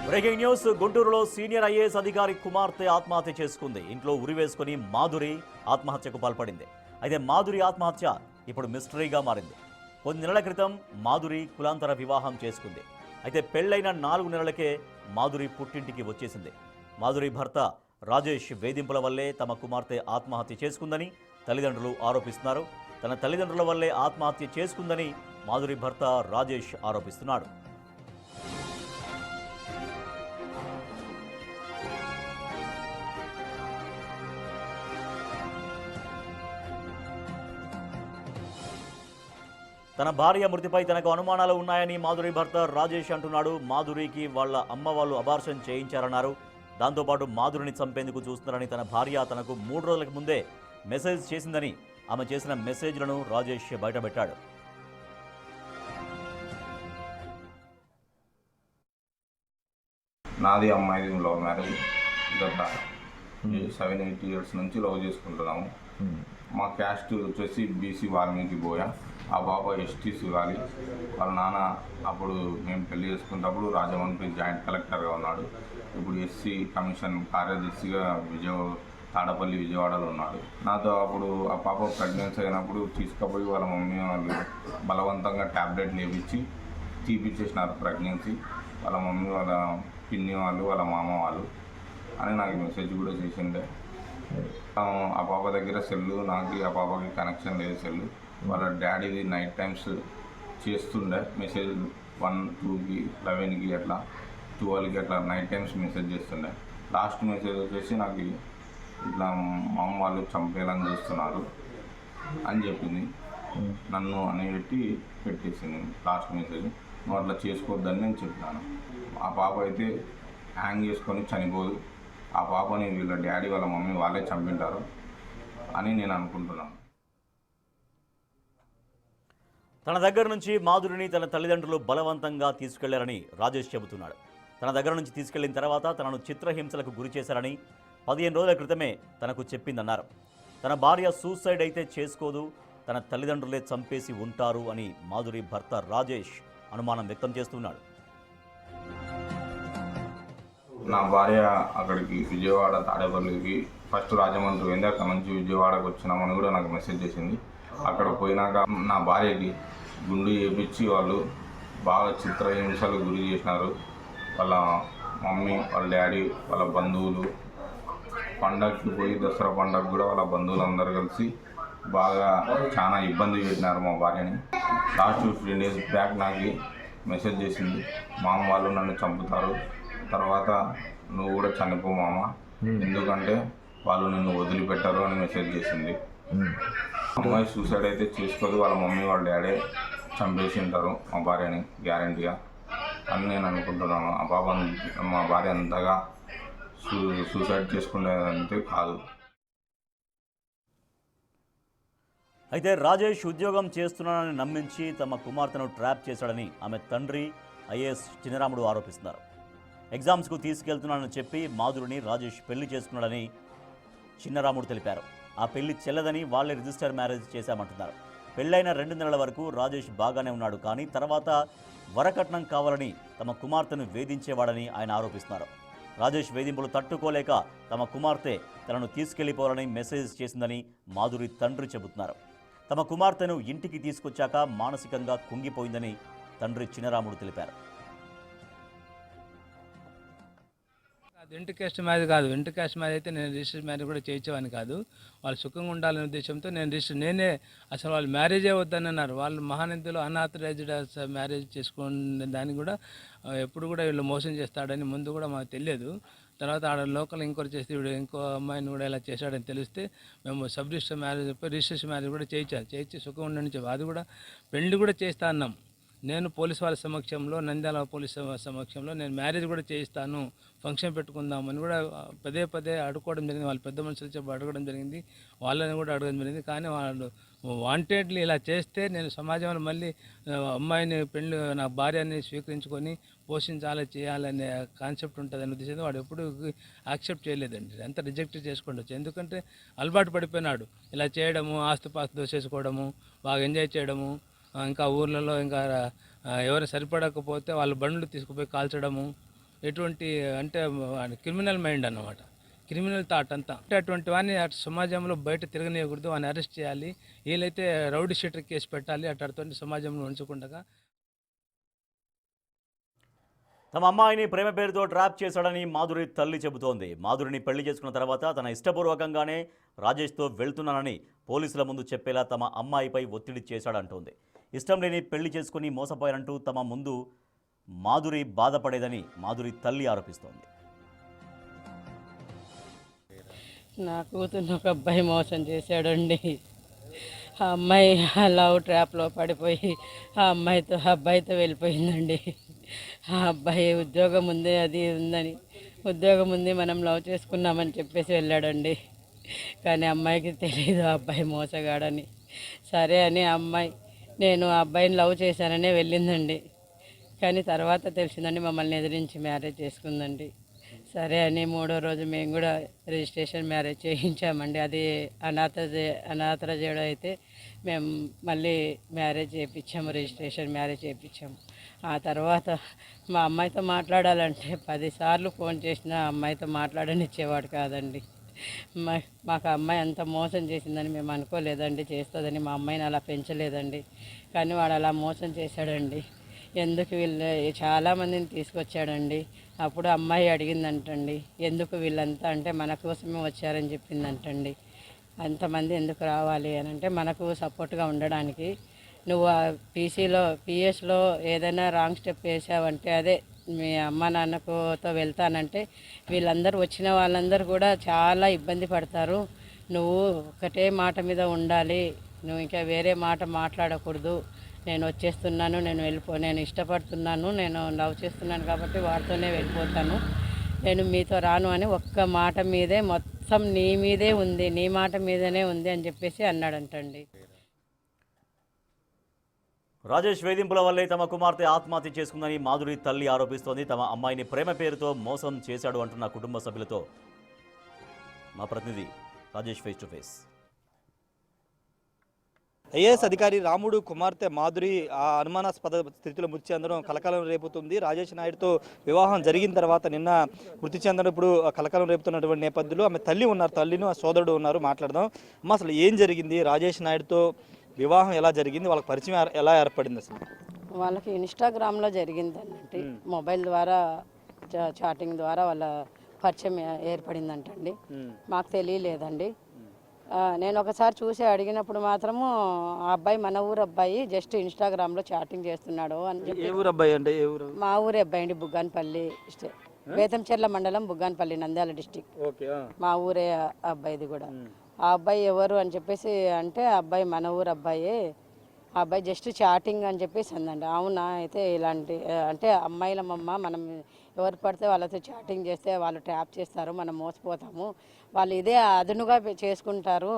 Breaking news. గుంటూరులో senior IAS అధికారి కుమార్తె ఆత్మహత్య చేసుకుంది. ఇంట్లో ఉరివేసుకుని మాధురి ఆత్మహత్యకు పాల్పడింది. అయితే మాధురి ఆత్మహత్య ఇప్పుడు మిస్టరీగా మారింది. కొన్ని నెలల క్రితం మాధురి కులాంతర వివాహం చేసుకుంది. అయితే పెళ్లైన 4 నెలలకే మాధురి పుట్టింటికి వచ్చేసింది. మాధురి భర్త రాజేష్ వేధింపుల వల్లే తమ కుమార్తె ఆత్మహత్య చేసుకుందని తల్లిదండ్రులు ఆరోపిస్తున్నారు. తన తల్లిదండ్రుల వల్లే ఆత్మహత్య చేసుకుందని మాధురి భర్త రాజేష్ ఆరోపిస్తున్నాడు. తన భార్య మృతిపై తనకు అనుమానాలు ఉన్నాయని మాధురి భర్త రాజేష్ అంటున్నాడు. మాధురికి వాళ్ళ అమ్మ వాళ్ళు అబార్షన్ చేయించారన్నారు. దాంతోపాటు మాధురిని చంపేందుకు చూస్తున్నారని తన భార్య తనకు 3 రోజులకు ముందే మెసేజ్ చేసిందని ఆమె చేసిన మెసేజ్లను రాజేష్ బయటపెట్టాడు. నాది అమ్మాయిది లవ్ మ్యారేజ్. గత 7-8 ఇయర్స్ నుంచి లవ్ చేసుకుంటున్నాము. మా క్యాస్ట్ వచ్చేసి బీసీ వాల్మీకి బోయ. ఆ బాబా ఎస్టీ శివాలి. వాళ్ళ నాన్న అప్పుడు మేము పెళ్లి చేసుకున్నప్పుడు రాజమండ్రి జాయింట్ కలెక్టర్గా ఉన్నాడు. ఇప్పుడు ఎస్సీ కమిషన్ కార్యదర్శిగా తాడపల్లి విజయవాడలో ఉన్నాడు. నాతో అప్పుడు ఆ పాప ప్రెగ్నెన్సీ అయినప్పుడు తీసుకుపోయి వాళ్ళ మమ్మీ వాళ్ళు బలవంతంగా ట్యాబ్లెట్లు వేయించి తీపిచ్చేసినారు ప్రెగ్నెన్సీ. వాళ్ళ మమ్మీ వాళ్ళ పిన్ని వాళ్ళు వాళ్ళ మామ వాళ్ళు అని నాకు మెసేజ్ కూడా చేసిండే. ఆ పాప దగ్గర సెల్లు, నాకు ఆ పాపకి కనెక్షన్ లేదు సెల్లు. వాళ్ళ డాడీది నైట్ టైమ్స్ చేస్తుండే మెసేజ్ 1, 2కి 11కి అట్లా 12కి అట్లా నైట్ టైమ్స్ మెసేజ్ చేస్తుండే. లాస్ట్ మెసేజ్ వచ్చేసి నాకు ఇట్లా మా అమ్మ వాళ్ళు చంపేయాలని చూస్తున్నారు అని చెప్పింది. నన్ను అని పెట్టేసింది లాస్ట్ మెసేజ్. నువ్వు అట్లా చేసుకోవద్దని నేను చెప్పాను. ఆ పాప అయితే హ్యాంగ్ చేసుకొని చనిపోదు. ఆ పాపని వీళ్ళ డాడీ వాళ్ళ మమ్మీ వాళ్ళే చంపింటారు అని నేను అనుకుంటున్నాను. తన దగ్గర నుంచి మాధురిని తన తల్లిదండ్రులు బలవంతంగా తీసుకెళ్లారని రాజేష్ చెబుతున్నాడు. తన దగ్గర నుంచి తీసుకెళ్లిన తర్వాత తనను చిత్రహింసలకు గురి చేశారని 15 రోజుల క్రితమే తనకు చెప్పిందన్నారు. తన భార్య సూసైడ్ అయితే చేసుకోదు, తన తల్లిదండ్రులే చంపేసి ఉంటారు అని మాధురి భర్త రాజేష్ అనుమానం వ్యక్తం చేస్తున్నాడు. నా భార్య అక్కడికి విజయవాడ తాడేపల్లికి ఫస్ట్ రాజమండ్రి పోయింది. అక్కడ నుంచి విజయవాడకు వచ్చినామని కూడా నాకు మెసేజ్ చేసింది. అక్కడ పోయినాక నా భార్యకి గుండు చేపించి వాళ్ళు బాగా చిత్రహింసలు గురి చేసినారు. వాళ్ళ మమ్మీ, వాళ్ళ డాడీ, వాళ్ళ బంధువులు పండగకి పోయి దసరా పండగ కూడా వాళ్ళ బంధువులందరూ కలిసి బాగా చాలా ఇబ్బంది పెట్టినారు మా భార్యని. లాస్ట్ 15 డేస్ బ్యాక్ నాకు మెసేజ్ చేసింది, మామ వాళ్ళు నన్ను చంపుతారు, తర్వాత నువ్వు కూడా చనిపో మామ, ఎందుకంటే వాళ్ళు నిన్ను వదిలిపెట్టారు అని మెసేజ్ చేసింది. అమ్మాయి సూసైడ్ అయితే చేసుకోదు, వాళ్ళ మమ్మీ వాళ్ళ డాడీ చంపేసి ఉంటారు మా భార్యని గ్యారంటీగా అని నేను అనుకుంటున్నాను. ఆ పాప మా భార్య అంతగా సూసైడ్ చేసుకునేదంటే కాదు. అయితే రాజేష్ ఉద్యోగం చేస్తున్నానని నమ్మించి తమ కుమార్తెను ట్రాప్ చేశాడని ఆమె తండ్రి ఐఏఎస్ చిన్నరాముడు ఆరోపిస్తున్నారు. ఎగ్జామ్స్కు తీసుకెళ్తున్నానని చెప్పి మాధురిని రాజేష్ పెళ్లి చేసుకున్నాడని చిన్నరాముడు తెలిపారు. ఆ పెళ్లి చెల్లదని వాళ్లే రిజిస్టర్ మ్యారేజ్ చేశామంటున్నారు. పెళ్లైన 2 నెలల వరకు రాజేష్ బాగానే ఉన్నాడు, కానీ తర్వాత వరకట్నం కావాలని తమ కుమార్తెను వేధించేవాడని ఆయన ఆరోపిస్తున్నారు. రాజేష్ వేధింపులు తట్టుకోలేక తమ కుమార్తె తనను తీసుకెళ్లిపోవాలని మెసేజ్ చేసిందని మాధురి తండ్రి చెబుతున్నారు. తమ కుమార్తెను ఇంటికి తీసుకొచ్చాక మానసికంగా కుంగిపోయిందని తండ్రి చిన్నరాముడు తెలిపారు. ఇంటర్ క్యాస్ట్ మ్యారేజ్ కాదు. ఇంటర్ క్యాస్ట్ మ్యారేజ్ అయితే నేను రిజిస్టర్ మ్యారేజ్ కూడా చేయించేవాని కాదు. వాళ్ళు సుఖంగా ఉండాలనే ఉద్దేశంతో నేనే అసలు వాళ్ళు మ్యారేజే వద్దని అన్నారు. వాళ్ళు మహానందిలో అన్ఆథరైజ్డ్ మ్యారేజ్ చేసుకునే దానికి కూడా ఎప్పుడు కూడా వీళ్ళు మోసం చేస్తాడని ముందు కూడా మాకు తెలియదు. తర్వాత ఆడ లోకల్ ఎంక్వైరీ చేస్తే వీడు ఇంకో అమ్మాయిని కూడా ఇలా చేశాడని తెలిస్తే మేము sub register marriage registration marriage కూడా చేయించి సుఖం ఉండని చెప్పి అది కూడా పెళ్లి కూడా చేస్తా అన్నాం. నేను పోలీసు వాళ్ళ సమక్షంలో, నంద్యాల పోలీసు సమక్షంలో నేను మ్యారేజ్ కూడా చేయిస్తాను, ఫంక్షన్ పెట్టుకుందామని కూడా పదే అడుకోవడం జరిగింది. వాళ్ళు పెద్ద మనుషులు చెప్పి అడగడం జరిగింది, వాళ్ళని కూడా అడగడం జరిగింది. కానీ వాళ్ళు వాంటెడ్లీ ఇలా చేస్తే నేను సమాజంలో మళ్ళీ అమ్మాయిని పెళ్లి నా భార్యని స్వీకరించుకొని పోషించాలి చేయాలనే కాన్సెప్ట్ ఉంటుందని ఉద్దేశంతో వాడు ఎప్పుడు యాక్సెప్ట్ చేయలేదండి. అంత రిజెక్ట్ చేసుకోండొచ్చు. ఎందుకంటే అలవాటు పడిపోయినాడు ఇలా చేయడము, ఆస్తిపాస్తి దోసేసుకోవడము, బాగా ఎంజాయ్ చేయడము, ఇంకా ఊర్లలో ఇంకా ఎవరు సరిపడకపోతే వాళ్ళ బండ్లు తీసుకుపోయి కాల్చడము, ఎటువంటి అంటే క్రిమినల్ మైండ్ అన్నమాట, క్రిమినల్ థాట్ అంతా. అంటే అటువంటి వాడిని అటు సమాజంలో బయట తిరగనీయకూడదు, వాడిని అరెస్ట్ చేయాలి. వీలైతే రౌడీ షీటర్ కేసు పెట్టాలి. అటువంటి సమాజంలో ఉంచకుండా. తమ అమ్మాయిని ప్రేమ పేరుతో ట్రాప్ చేశాడని మాధురి తల్లి చెబుతోంది. మాధురిని పెళ్లి చేసుకున్న తర్వాత తన ఇష్టపూర్వకంగానే రాజేష్తో వెళ్తున్నానని పోలీసుల ముందు చెప్పేలా తమ అమ్మాయిపై ఒత్తిడి చేశాడంటోంది. ఇష్టం లేని పెళ్లి చేసుకుని మోసపోయారంటూ తమ ముందు మాధురి బాధపడేదని మాధురి తల్లి ఆరోపిస్తోంది. నా కూతుర్ని ఒక అబ్బాయి మోసం చేశాడండి. ఆ అమ్మాయి లవ్ ట్రాప్లో పడిపోయి ఆ అబ్బాయితో వెళ్ళిపోయిందండి. ఆ అబ్బాయి ఉద్యోగం ఉంది, అది ఉందని, ఉద్యోగం ఉంది, మనం లవ్ చేసుకున్నామని చెప్పేసి వెళ్ళాడండి. కానీ అమ్మాయికి తెలియదు ఆ అబ్బాయి మోసగాడని. సరే అని ఆ అమ్మాయి నేను ఆ అబ్బాయిని లవ్ చేశాననే వెళ్ళిందండి. కానీ తర్వాత తెలిసిందండి మమ్మల్ని ఎదిరించి మ్యారేజ్ చేసుకుందండి. సరే అని 3వ రోజు మేము కూడా రిజిస్ట్రేషన్ మ్యారేజ్ చేయించామండి. అది అనాథరజేడు అయితే మేము మళ్ళీ మ్యారేజ్ చేయించాము, రిజిస్ట్రేషన్ మ్యారేజ్ చేయించాము. ఆ తర్వాత మా అమ్మాయితో మాట్లాడాలంటే 10 సార్లు ఫోన్ చేసినా అమ్మాయితో మాట్లాడనిచ్చేవాడు కాదండి. మాకు అమ్మాయి అంత మోసం చేసిందని మేము అనుకోలేదండి, చేస్తుందని. మా అమ్మాయిని అలా పెంచలేదండి. కానీ వాడు అలా మోసం చేశాడండి. ఎందుకు వీళ్ళు చాలామందిని తీసుకొచ్చాడండి. అప్పుడు అమ్మాయి అడిగిందంటండి, ఎందుకు వీళ్ళంతా అంటే మన కోసమే వచ్చారని చెప్పిందంటండి. అంతమంది ఎందుకు రావాలి అని అంటే మనకు సపోర్ట్గా ఉండడానికి. నువ్వు పిఎస్లో ఏదైనా రాంగ్ స్టెప్ వేసావంటే, అదే మీ అమ్మ నాన్నకుతో వెళ్తానంటే వీళ్ళందరూ వచ్చిన వాళ్ళందరూ కూడా చాలా ఇబ్బంది పడతారు. నువ్వు ఒకటే మాట మీద ఉండాలి, నువ్వు ఇంకా వేరే మాట మాట్లాడకూడదు. నేను వచ్చేస్తున్నాను, నేను ఇష్టపడుతున్నాను, నేను లవ్ చేస్తున్నాను కాబట్టి వాడితోనే వెళ్ళిపోతాను, నేను మీతో రాను అని ఒక్క మాట మీదే మొత్తం నీ మీదే ఉంది, నీ మాట మీదనే ఉంది అని చెప్పేసి అన్నాడంటండి. రాజేష్ వేధింపుల వల్లే తమ కుమార్తె ఆత్మహత్య చేసుకుందని మాధురి తల్లి ఆరోపిస్తోంది. తమ అమ్మాయిని ప్రేమ పేరుతో మోసం చేశాడు అంటున్న కుటుంబ సభ్యులతో మా ప్రతినిధి Rajesh face to face. IAS అధికారి రాముడు కుమార్తె మాధురి ఆ అనుమానాస్పద స్థితిలో మృతి చెందడం కలకలం రేపుతుంది. రాజేష్ నాయుడుతో వివాహం జరిగిన తర్వాత నిన్న మృతి చెందడం ఇప్పుడు కలకలం రేపుతున్నటువంటి నేపథ్యంలో ఆమె తల్లి ఉన్నారు, తల్లిను ఆ సోదరుడు ఉన్నారు. మాట్లాడదాం. అమ్మ, అసలు ఏం జరిగింది? రాజేష్ నాయుడుతో వివాహం ఎలా జరిగింది? వాళ్ళకి పరిచయం ఎలా ఏర్పడింది? అసలు వాళ్ళకి ఇన్స్టాగ్రామ్లో జరిగింది అన్నట్టు, మొబైల్ ద్వారా చాటింగ్ ద్వారా వాళ్ళ పరిచయం ఏర్పడిందంటండి. మాకు తెలియలేదండి. నేను ఒకసారి చూసి అడిగినప్పుడు మాత్రము ఆ అబ్బాయి మన ఊరు అబ్బాయి, జస్ట్ ఇన్స్టాగ్రామ్లో చాటింగ్ చేస్తున్నాడు అని చెప్పి. ఏ ఊరు అబ్బాయి అంటే? ఏ ఊరు? మా ఊరే అబ్బాయి అండి, బుగ్గాన్పల్లి, బేతంచెర్ల మండలం, బుగ్గాన్పల్లి, నంద్యాల డిస్టిక్. మా ఊరే అబ్బాయిది కూడా. ఆ అబ్బాయి ఎవరు అని చెప్పేసి అంటే ఆ అబ్బాయి మన ఊరు అబ్బాయి, ఆ అబ్బాయి జస్ట్ చాటింగ్ అని చెప్పేసి అందండి. అవునా, అయితే ఇలాంటి అంటే అమ్మాయిలమ్మ, మనం ఎవరు పడితే వాళ్ళతో చాటింగ్ చేస్తే వాళ్ళు ట్యాప్ చేస్తారు, మనం మోసపోతాము, వాళ్ళు ఇదే అదునుగా చేసుకుంటారు,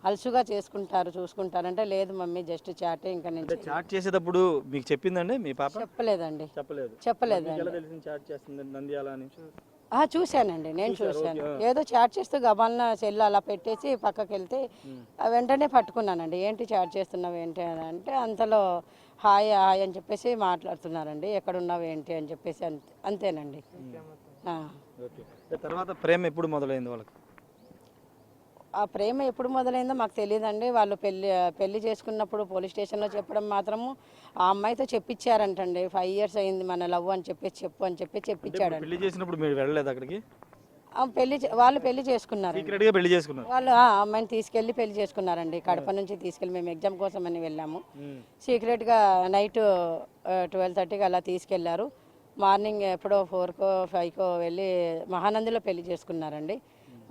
అలసుగా చేసుకుంటారు, చూసుకుంటారంటే లేదు మమ్మీ జస్ట్ చాటే. ఇంకా నేను చాట్ చేసేటప్పుడు మీకు చెప్పిందండి మీ పాప? చెప్పలేదండి. చెప్పలేదండి. చాట్ చేస్తుంది నంద్యాల అని చూశానండి, నేను చూశాను. ఏదో చాట్ చేస్తూ గబాలన సెల్ అలా పెట్టేసి పక్కకి వెళ్తే వెంటనే పట్టుకున్నానండి. ఏంటి చాట్ చేస్తున్నావు ఏంటి అని అంటే అంతలో హాయ్ హాయ్ అని చెప్పేసి మాట్లాడుతున్నారండి. ఎక్కడున్నావు ఏంటి అని చెప్పేసి అంతేనండి. తర్వాత ప్రేమ ఎప్పుడు మొదలైంది వాళ్ళకి? ఆ ప్రేమ ఎప్పుడు మొదలైందో మాకు తెలియదండి. వాళ్ళు పెళ్లి చేసుకున్నప్పుడు పోలీస్ స్టేషన్లో చెప్పడం మాత్రము ఆ అమ్మాయితో చెప్పించారంటండి. 5 years అయింది మన లవ్ అని చెప్పేసి చెప్పించాడు. పెళ్లి చేసినప్పుడు మీరు వెళ్ళలేదు అక్కడికి? వాళ్ళు పెళ్లి చేసుకున్నారు, వాళ్ళు ఆ అమ్మాయిని తీసుకెళ్లి పెళ్లి చేసుకున్నారండి. కడప నుంచి తీసుకెళ్ళి మేము ఎగ్జామ్ కోసం అని వెళ్ళాము. సీక్రెట్గా నైట్ 12:30కి అలా తీసుకెళ్లారు. మార్నింగ్ ఎప్పుడో 4కో 5కో వెళ్ళి మహానందిలో పెళ్లి చేసుకున్నారండి.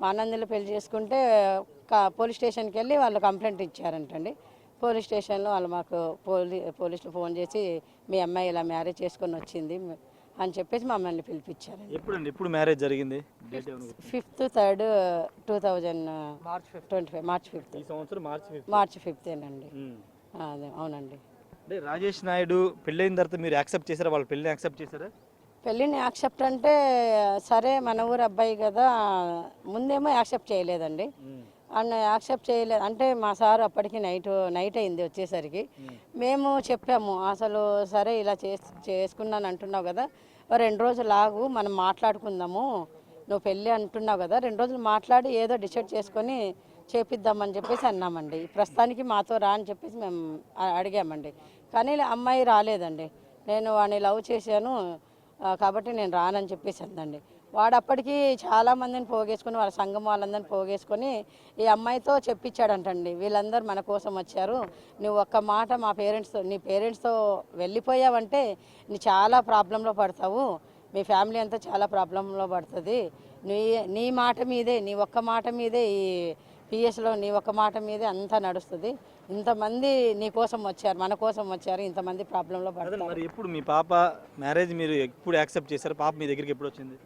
మహానందిలో పెళ్లి చేసుకుంటే పోలీస్ స్టేషన్కి వెళ్ళి వాళ్ళు కంప్లైంట్ ఇచ్చారంటండి. పోలీస్ స్టేషన్లో వాళ్ళు మాకు పోలీసులు ఫోన్ చేసి మీ అమ్మాయి ఇలా మ్యారేజ్ చేసుకొని వచ్చింది అని చెప్పేసి మమ్మల్ని పిలిపించారు. ఎప్పుడు మ్యారేజ్ జరిగింది? 5th 3rd 2025 March 5th. ఈ సంవత్సరం మార్చి 5th ఏనండి. అదే అవునండి. అంటే రాజేష్ నాయుడు పెళ్ళైన తర్వాత మీరు యాక్సెప్ట్ చేశారా? వాళ్ళు పెళ్ళిని యాక్సెప్ట్ చేశారా? పెళ్ళిని యాక్సెప్ట్ అంటే సరే మన ఊరు అబ్బాయి కదా, ముందేమో యాక్సెప్ట్ చేయలేదండి. యాక్సెప్ట్ చేయలేదు అంటే మా సార్ అప్పటికి నైట్ అయింది వచ్చేసరికి. మేము చెప్పాము అసలు సరే ఇలా చేసుకున్నాను అంటున్నావు కదా, ఓ 2 రోజులు ఆగు, మనం మాట్లాడుకుందాము, నువ్వు పెళ్ళి అంటున్నావు కదా, 2 రోజులు మాట్లాడి ఏదో డిసైడ్ చేసుకొని చేపిద్దామని చెప్పేసి అన్నామండి. ప్రస్తుతానికి మాతో రా అని చెప్పేసి మేము అడిగామండి. కానీ అమ్మాయి రాలేదండి. నేను వాడిని లవ్ చేశాను కాబట్టి నేను రానని చెప్పేసి అందండి. వాడు అప్పటికి చాలామందిని పోగేసుకొని, వాళ్ళ సంఘం వాళ్ళందరిని పోగేసుకొని ఈ అమ్మాయితో చెప్పించాడంటండి, వీళ్ళందరూ మన కోసం వచ్చారు, నువ్వు ఒక్క మాట మా నీ పేరెంట్స్తో వెళ్ళిపోయావంటే నీ చాలా ప్రాబ్లంలో పడతావు, మీ ఫ్యామిలీ అంతా చాలా ప్రాబ్లంలో పడుతుంది, నీ మాట మీదే, నీ ఒక్క మాట మీదే ఈ పిఎస్లో నీ ఒక్క మాట మీదే అంతా నడుస్తుంది, ఇంతమంది నీ కోసం వచ్చారు, మన కోసం వచ్చారు, ఇంతమంది ప్రాబ్లంలో పడతారు. మరి ఎప్పుడు మీ పాప మ్యారేజ్ మీరు ఎప్పుడు యాక్సెప్ట్ చేశారు? పాప మీ దగ్గరికి ఎప్పుడు వచ్చింది?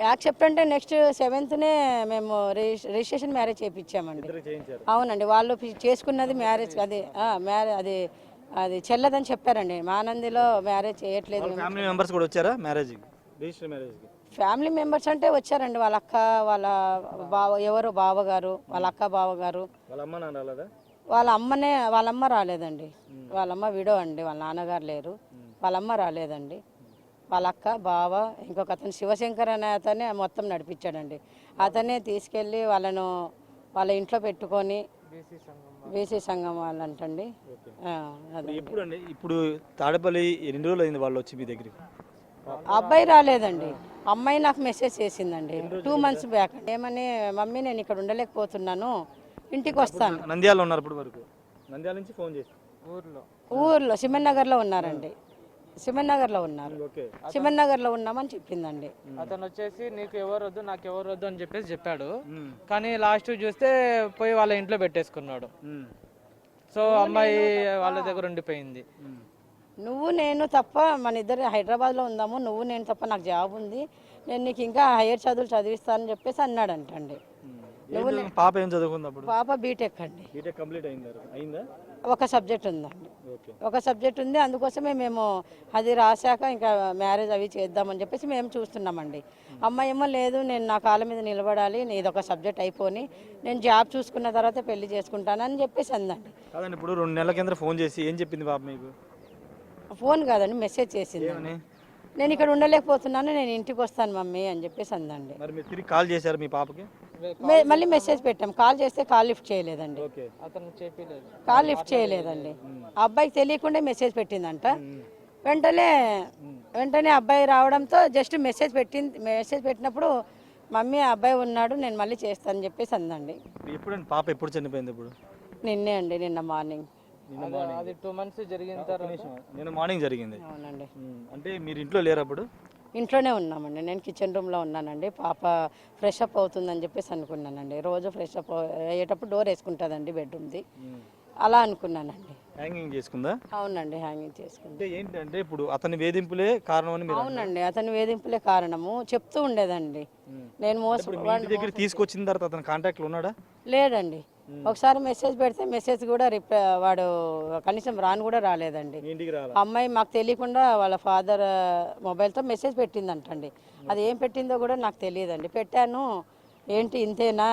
యాక్సెప్ట్ అంటే నెక్స్ట్ 7th మేము రిజిస్ట్రేషన్ మ్యారేజ్ చేయించామండి. అవునండి, వాళ్ళు చేసుకున్నది మ్యారేజ్, అది చెల్లదని చెప్పారండి. మానందిలో మ్యారేజ్ చేయట్లేదు. ఫ్యామిలీ మెంబర్స్ కూడా వచ్చారా మ్యారేజ్ రిజిస్టర్ మ్యారేజ్కి? ఫ్యామిలీ మెంబర్స్ అంటే వచ్చారండి, వాళ్ళ అక్క, వాళ్ళ బావగారు, వాళ్ళ అక్క బావగారు. వాళ్ళ అమ్మ నాన్న రాలేదా? వాళ్ళ అమ్మ రాలేదండి. వాళ్ళమ్మ విడో అండి, వాళ్ళ నాన్నగారు లేరు. వాళ్ళమ్మ రాలేదండి. వాళ్ళ అక్క, బావ, ఇంకొక అతను శివశంకర్ అనే అతనే మొత్తం నడిపించాడండి. అతనే తీసుకెళ్ళి వాళ్ళ ఇంట్లో పెట్టుకొని, బీసీ సంఘం వాళ్ళంటండి. ఇప్పుడు తాడేపల్లి ఎన్ని రోజులు అయింది వాళ్ళు వచ్చి మీ దగ్గరికి? అబ్బాయి రాలేదండి, అమ్మాయి నాకు మెసేజ్ చేసిందండి 2 months బ్యాక్. ఏమని, మమ్మీ నేను ఇక్కడ ఉండలేకపోతున్నాను, ఇంటికి వస్తాను. నంద్యాలలో ఉన్నారు ఇప్పుడు వరకు? నంద్యాల నుంచి ఫోన్ చేసి ఊర్లో సిమెంట్ నగర్లో ఉన్నారండి. సిమెంట్ నగర్లో ఉన్నారు. సిమెంట్ నగర్లో ఉన్నామని చెప్పిందండి. అతను వచ్చేసి నీకు ఎవరు వద్దు, నాకు ఎవరు వద్దు అని చెప్పేసి చెప్పాడు. కానీ లాస్ట్ చూస్తే పోయి వాళ్ళ ఇంట్లో పెట్టేసుకున్నాడు. సో అమ్మాయి వాళ్ళ దగ్గర ఉండిపోయింది. నువ్వు నేను తప్ప మన ఇద్దరు హైదరాబాద్లో ఉందాము, నువ్వు నేను తప్ప నాకు జాబ్ ఉంది, నేను నీకు ఇంకా హైయర్ చదువులు చదివిస్తానని చెప్పేసి అన్నాడంటండి. పాప ఏం చదువుకుంది అప్పుడు? పాప బీటెక్ అండి. బీటెక్ కంప్లీట్ అయిందా? ఒక సబ్జెక్ట్ ఉందండి, ఒక సబ్జెక్ట్ ఉంది. అందుకోసమే మేము అది రాశాక ఇంకా మ్యారేజ్ అవి చేద్దామని చెప్పేసి మేము చూస్తున్నామండి. అమ్మాయి ఏమో లేదు, నేను నా కాళ్ళ మీద నిలబడాలి, ఇది ఒక సబ్జెక్ట్ అయిపోని నేను జాబ్ చూసుకున్న తర్వాత పెళ్లి చేసుకుంటానని చెప్పేసి అందండి. కాదండి, ఇప్పుడు 2 నెలల కింద ఫోన్ చేసి ఏం చెప్పింది పాప మీకు? ఫోన్ కాదండి, మెసేజ్ చేసింది. నేను ఇక్కడ ఉండలేకపోతున్నాను, నేను ఇంటికి వస్తాను మమ్మీ అని చెప్పేసి అందండి. మరి మీరు తిరిగి కాల్ చేశారు మీ పాపకి? మళ్ళీ మెసేజ్ పెట్టాం, కాల్ చేస్తే కాల్ లిఫ్ట్ చేయలేదండి. అతను చెప్పలేదు, కాల్ లిఫ్ట్ చేయలేదండి. ఆ అబ్బాయికి తెలియకుండా మెసేజ్ పెట్టిందంట. వెంటనే అబ్బాయి రావడంతో జస్ట్ మెసేజ్ పెట్టినప్పుడు మమ్మీ అబ్బాయి ఉన్నాడు, నేను మళ్ళీ చేస్తానని చెప్పేసి అందండి. ఎప్పుడండి పాప ఎప్పుడు చనిపోయింది? ఇప్పుడు నిన్నే అండి, నిన్న మార్నింగ్. అది 2 months జరిగిన తర్వాత నిన్న మార్నింగ్ జరిగింది. అవునండి. అంటే మీరు ఇంట్లో లేరు అప్పుడు? ఇంట్లోనే ఉన్నామండి, నేను కిచెన్ రూమ్లో ఉన్నానండి. పాప ఫ్రెష్ అప్ అవుతుందని చెప్పేసి అనుకున్నానండి. రోజు ఫ్రెష్ అప్ అయ్యేటప్పుడు డోర్ వేసుకుంటుందండి బెడ్రూమ్ది, అలా అనుకున్నానండి. హ్యాంగింగ్ చేసుకుందా? అవునండి, హ్యాంగింగ్ చేసుకుంది. అంటే ఏంటంటే ఇప్పుడు అతని వేధింపులే కారణం అని మీరు? అవునండి, అతని వేధింపులే కారణము చెప్తూ ఉండేదండి. నేను దగ్గర తీసుకొచ్చిన తర్వాత అతని కాంటాక్ట్లో ఉన్నాడా? లేదండి. ఒకసారి మెసేజ్ పెడితే మెసేజ్ కూడా వాడు కనీసం కూడా రాలేదండి. అమ్మాయి మాకు తెలియకుండా వాళ్ళ ఫాదర్ మొబైల్తో మెసేజ్ పెట్టిందంటండి. అది ఏం పెట్టిందో కూడా నాకు తెలియదండి. పెట్టాను, ఏంటి ఇంతేనా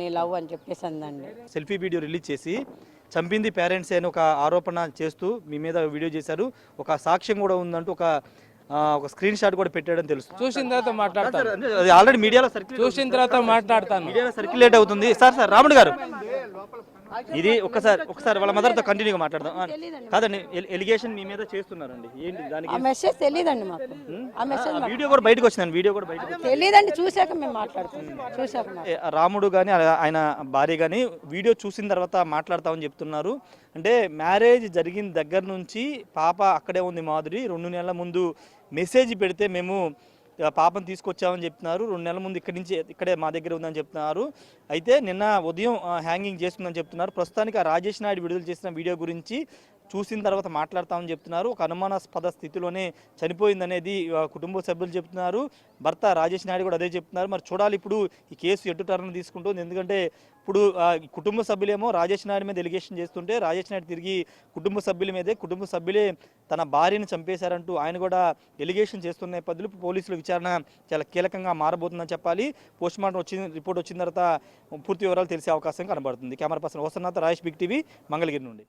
నీ లవ్ అని చెప్పేసి అందండి. సెల్ఫీ వీడియో రిలీజ్ చేసి చంపింది పేరెంట్స్ అని ఒక ఆరోపణ చేస్తూ మీ మీద వీడియో చేశారు. ఒక సాక్ష్యం కూడా ఉందంటూ ఒక స్క్రీన్ షాట్ కూడా పెట్టాడని తెలుసు. చూసిన తర్వాత మాట్లాడతాను. అది ఆల్రెడీ మీడియాలో చూసిన తర్వాత మాట్లాడతాను. మీడియాలో సర్క్యులేట్ అవుతుంది. సార్ రాముడు గారు, ఇది ఒకసారి వాళ్ళ మదర్తో కంటిన్యూగా మాట్లాడదాం. కాదండి, ఎలిగేషన్ మీ మీద చేస్తున్నారండి, ఏంటి దానికి? మెసేజ్ తెలియదండి మాకు. ఆ మెసేజ్ వీడియో కూడా బయటకు వచ్చిందండి. వీడియో కూడా బయటకు తెలియదండి, చూశాక మేము మాట్లాడుతున్నాం. చూశాక రాముడు కానీ ఆయన భార్య కానీ వీడియో చూసిన తర్వాత మాట్లాడతామని చెప్తున్నారు. అంటే మ్యారేజ్ జరిగిన దగ్గర నుంచి పాప అక్కడే ఉంది మాధురి. 2 నెలల ముందు మెసేజ్ పెడితే మేము పాపను తీసుకొచ్చామని చెప్తున్నారు. 2 నెలల ముందు ఇక్కడే మా దగ్గర ఉందని చెప్తున్నారు. అయితే నిన్న ఉదయం హ్యాంగింగ్ చేస్తుందని చెప్తున్నారు. ప్రస్తుతానికి రాజేష్ నాయుడు విడుదల చేసిన వీడియో గురించి చూసిన తర్వాత మాట్లాడతామని చెప్తున్నారు. ఒక అనుమానాస్పద స్థితిలోనే చనిపోయిందనేది కుటుంబ సభ్యులు చెప్తున్నారు. భర్త రాజేష్ నాయుడు కూడా అదే చెప్తున్నారు. మరి చూడాలి ఇప్పుడు ఈ కేసు ఎటు టర్న్ తీసుకుంటుంది. ఎందుకంటే ఇప్పుడు కుటుంబ సభ్యులేమో రాజేష్ నాయుడు మీద ఎలిగేషన్ చేస్తుంటే రాజేష్ నాయుడు తిరిగి కుటుంబ సభ్యులే తన భార్యను చంపేశారంటూ ఆయన కూడా ఎలిగేషన్ చేస్తున్న నేపథ్యంలో పోలీసుల విచారణ చాలా కీలకంగా మారబోతుందని చెప్పాలి. పోస్ట్మార్టం రిపోర్ట్ వచ్చిన తర్వాత పూర్తి వివరాలు తెలిసే అవకాశం కనబడుతుంది. Camera person Hosannath, Rajesh, big TV, Mangalagiri నుండి.